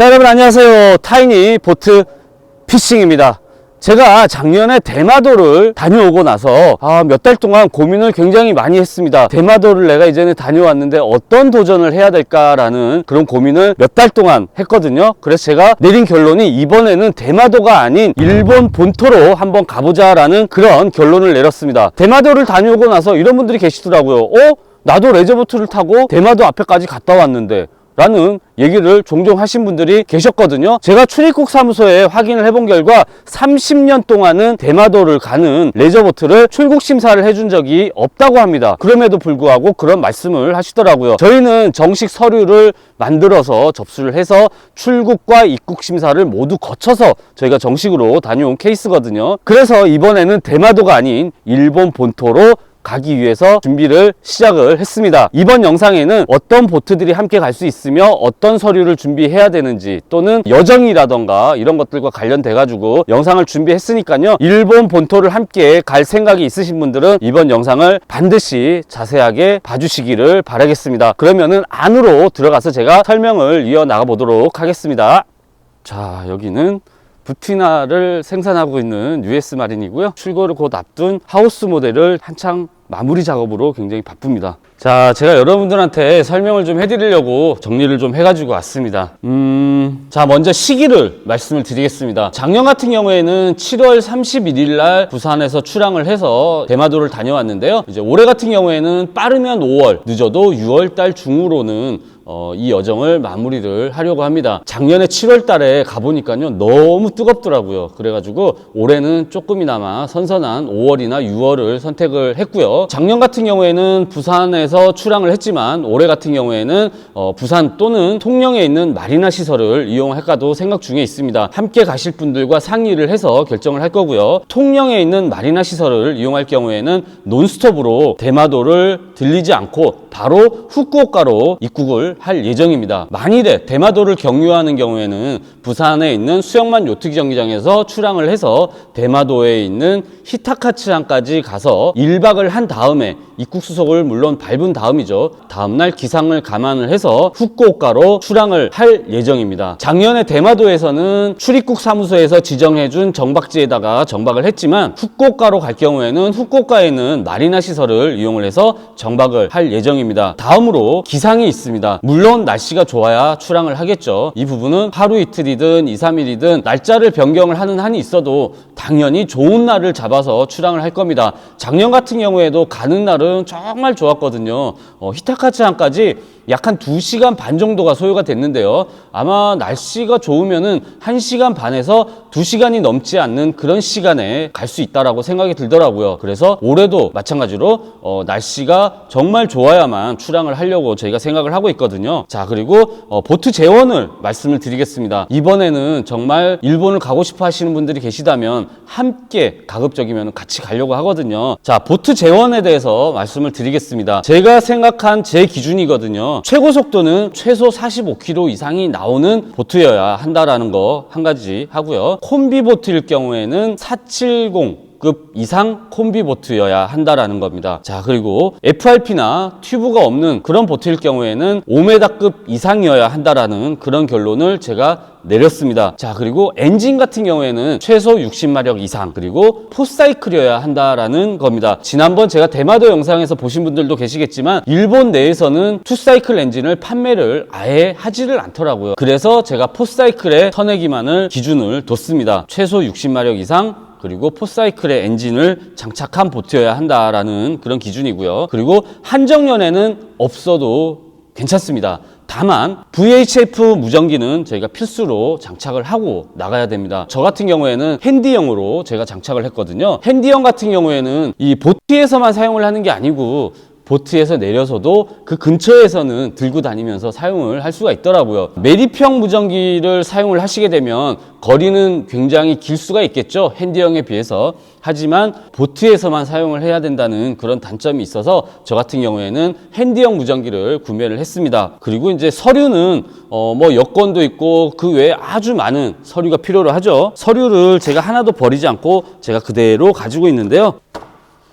자, 여러분 안녕하세요. 타이니 보트 피싱입니다. 제가 작년에 대마도를 다녀오고 나서 몇 달 동안 고민을 굉장히 많이 했습니다. 대마도를 내가 이제는 다녀왔는데 어떤 도전을 해야 될까라는 그런 고민을 몇 달 동안 했거든요. 그래서 제가 내린 결론이 이번에는 대마도가 아닌 일본 본토로 한번 가보자라는 그런 결론을 내렸습니다. 대마도를 다녀오고 나서 이런 분들이 계시더라고요. 나도 레저보트를 타고 대마도 앞에까지 갔다 왔는데 라는 얘기를 종종 하신 분들이 계셨거든요. 제가 출입국 사무소에 확인을 해본 결과 30년 동안은 대마도를 가는 레저보트를 출국 심사를 해준 적이 없다고 합니다. 그럼에도 불구하고 그런 말씀을 하시더라고요. 저희는 정식 서류를 만들어서 접수를 해서 출국과 입국 심사를 모두 거쳐서 저희가 정식으로 다녀온 케이스거든요. 그래서 이번에는 대마도가 아닌 일본 본토로 가기 위해서 준비를 시작을 했습니다. 이번 영상에는 어떤 보트들이 함께 갈 수 있으며 어떤 서류를 준비해야 되는지 또는 여정이라던가 이런 것들과 관련돼 가지고 영상을 준비했으니까요. 일본 본토를 함께 갈 생각이 있으신 분들은 이번 영상을 반드시 자세하게 봐주시기를 바라겠습니다. 그러면은 안으로 들어가서 제가 설명을 이어나가 보도록 하겠습니다. 자, 여기는 부티나를 생산하고 있는 US 마린이고요. 출고를 곧 앞둔 하우스 모델을 한창 마무리 작업으로 굉장히 바쁩니다. 자, 제가 여러분들한테 설명을 좀 해드리려고 정리를 좀 해가지고 왔습니다. 자, 먼저 시기를 말씀을 드리겠습니다. 작년 같은 경우에는 7월 31일 날 부산에서 출항을 해서 대마도를 다녀왔는데요. 이제 올해 같은 경우에는 빠르면 5월, 늦어도 6월 달 중으로는 이 여정을 마무리를 하려고 합니다. 작년에 7월 달에 가보니까요, 너무 뜨겁더라고요. 그래가지고 올해는 조금이나마 선선한 5월이나 6월을 선택을 했고요. 작년 같은 경우에는 부산에서 출항을 했지만 올해 같은 경우에는 부산 또는 통영에 있는 마리나 시설을 이용할까도 생각 중에 있습니다. 함께 가실 분들과 상의를 해서 결정을 할 거고요. 통영에 있는 마리나 시설을 이용할 경우에는 논스톱으로 대마도를 들리지 않고 바로 후쿠오카로 입국을 할 예정입니다. 만일에 대마도를 경유하는 경우에는 부산에 있는 수영만 요트 경기장에서 출항을 해서 대마도에 있는 히타카츠항까지 가서 1박을 한 다음에 입국 수속을 물론 밟은 다음이죠. 다음날 기상을 감안을 해서 후쿠오카로 출항을 할 예정입니다. 작년에 대마도에서는 출입국 사무소에서 지정해준 정박지에다가 정박을 했지만 후쿠오카로 갈 경우에는 후쿠오카에 있는 마리나 시설을 이용을 해서 정박을 할 예정입니다. 다음으로 기상이 있습니다. 물론 날씨가 좋아야 출항을 하겠죠. 이 부분은 하루 이틀이든 2, 3일이든 날짜를 변경을 하는 한이 있어도 당연히 좋은 날을 잡아서 출항을 할 겁니다. 작년 같은 경우에도 가는 날은 정말 좋았거든요. 히타카츠항까지 약 한 2시간 반 정도가 소요가 됐는데요. 아마 날씨가 좋으면은 1시간 반에서 2시간이 넘지 않는 그런 시간에 갈 수 있다라고 생각이 들더라고요. 그래서 올해도 마찬가지로 날씨가 정말 좋아야만 출항을 하려고 저희가 생각을 하고 있거든요. 자, 그리고 보트 재원을 말씀을 드리겠습니다. 이번에는 정말 일본을 가고 싶어 하시는 분들이 계시다면 함께 가급적이면 같이 가려고 하거든요. 자, 보트 재원에 대해서 말씀을 드리겠습니다. 제가 생각한 제 기준이거든요. 최고 속도는 최소 45km 이상이 나오는 보트여야 한다라는 거 한 가지 하고요. 콤비 보트일 경우에는 470급 이상 콤비 보트여야 한다라는 겁니다. 자, 그리고 FRP나 튜브가 없는 그런 보트일 경우에는 5m급 이상이어야 한다라는 그런 결론을 제가 내렸습니다. 자, 그리고 엔진 같은 경우에는 최소 60마력 이상, 그리고 포사이클이어야 한다라는 겁니다. 지난번 제가 대마도 영상에서 보신 분들도 계시겠지만 일본 내에서는 투사이클 엔진을 판매를 아예 하지를 않더라고요. 그래서 제가 포사이클의 터내기만을 기준을 뒀습니다. 최소 60마력 이상, 그리고 포사이클의 엔진을 장착한 보트여야 한다라는 그런 기준이고요. 그리고 한정연에는 없어도 괜찮습니다. 다만 VHF 무전기는 저희가 필수로 장착을 하고 나가야 됩니다. 저 같은 경우에는 핸디형으로 제가 장착을 했거든요. 핸디형 같은 경우에는 이 보트에서만 사용을 하는 게 아니고 보트에서 내려서도 그 근처에서는 들고 다니면서 사용을 할 수가 있더라고요. 매립형 무전기를 사용을 하시게 되면 거리는 굉장히 길 수가 있겠죠, 핸디형에 비해서. 하지만 보트에서만 사용을 해야 된다는 그런 단점이 있어서 저 같은 경우에는 핸디형 무전기를 구매를 했습니다. 그리고 이제 서류는 뭐 여권도 있고 그 외에 아주 많은 서류가 필요로 하죠. 서류를 제가 하나도 버리지 않고 제가 그대로 가지고 있는데요.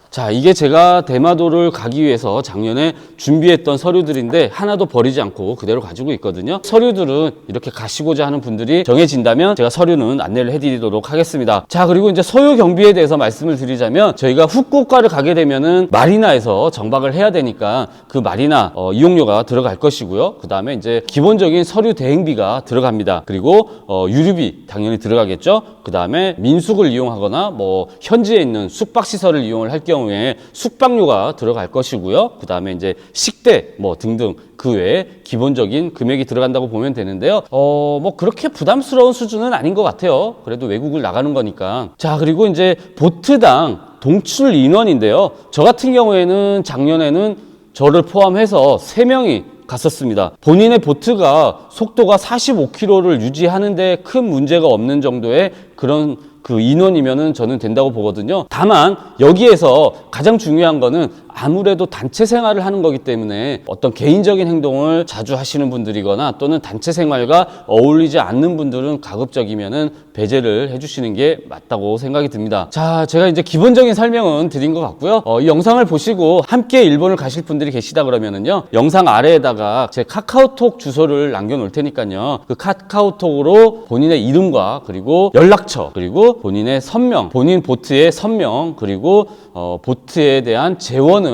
자, 이게 제가 대마도를 가기 위해서 작년에 준비했던 서류들인데 하나도 버리지 않고 그대로 가지고 있거든요. 서류들은 이렇게 가시고자 하는 분들이 정해진다면 제가 서류는 안내를 해드리도록 하겠습니다. 자, 그리고 이제 소요 경비에 대해서 말씀을 드리자면 저희가 후쿠오카를 가게 되면은 마리나에서 정박을 해야 되니까 그 마리나 이용료가 들어갈 것이고요. 그 다음에 이제 기본적인 서류 대행비가 들어갑니다. 그리고 유류비 당연히 들어가겠죠. 그 다음에 민숙을 이용하거나 뭐 현지에 있는 숙박시설을 이용을 할 경우에 숙박료가 들어갈 것이고요. 그 다음에 이제 식대 뭐 등등 그 외에 기본적인 금액이 들어간다고 보면 되는데요. 뭐 그렇게 부담스러운 수준은 아닌 것 같아요. 그래도 외국을 나가는 거니까. 자, 그리고 이제 보트당 동출 인원인데요. 저 같은 경우에는 작년에는 저를 포함해서 3명이 갔었습니다. 본인의 보트가 속도가 45km를 유지하는데 큰 문제가 없는 정도의 그런 그 인원이면은 저는 된다고 보거든요. 다만 여기에서 가장 중요한 거는 아무래도 단체 생활을 하는 거기 때문에 어떤 개인적인 행동을 자주 하시는 분들이거나 또는 단체 생활과 어울리지 않는 분들은 가급적이면은 배제를 해주시는 게 맞다고 생각이 듭니다. 자, 제가 이제 기본적인 설명은 드린 것 같고요. 이 영상을 보시고 함께 일본을 가실 분들이 계시다 그러면은요, 영상 아래에다가 제 카카오톡 주소를 남겨놓을 테니까요, 그 카카오톡으로 본인의 이름과 그리고 연락처 그리고 본인의 선명, 본인 보트의 선명 그리고 보트에 대한 재원을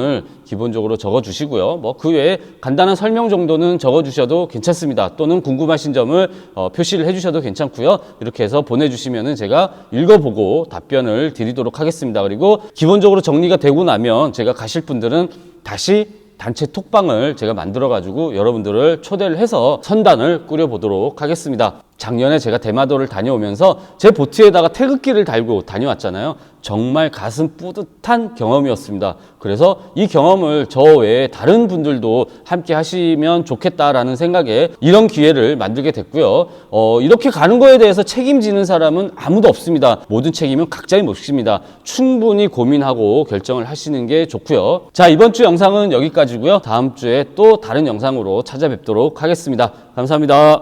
기본적으로 적어주시고요. 뭐 그 외에 간단한 설명 정도는 적어주셔도 괜찮습니다. 또는 궁금하신 점을 표시를 해주셔도 괜찮고요. 이렇게 해서 보내주시면은 제가 읽어보고 답변을 드리도록 하겠습니다. 그리고 기본적으로 정리가 되고 나면 제가 가실 분들은 다시 단체 톡방을 제가 만들어가지고 여러분들을 초대를 해서 선단을 꾸려보도록 하겠습니다. 작년에 제가 대마도를 다녀오면서 제 보트에다가 태극기를 달고 다녀왔잖아요. 정말 가슴 뿌듯한 경험이었습니다. 그래서 이 경험을 저 외에 다른 분들도 함께 하시면 좋겠다라는 생각에 이런 기회를 만들게 됐고요. 이렇게 가는 거에 대해서 책임지는 사람은 아무도 없습니다. 모든 책임은 각자의 몫입니다. 충분히 고민하고 결정을 하시는 게 좋고요. 자, 이번 주 영상은 여기까지고요. 다음 주에 또 다른 영상으로 찾아뵙도록 하겠습니다. 감사합니다.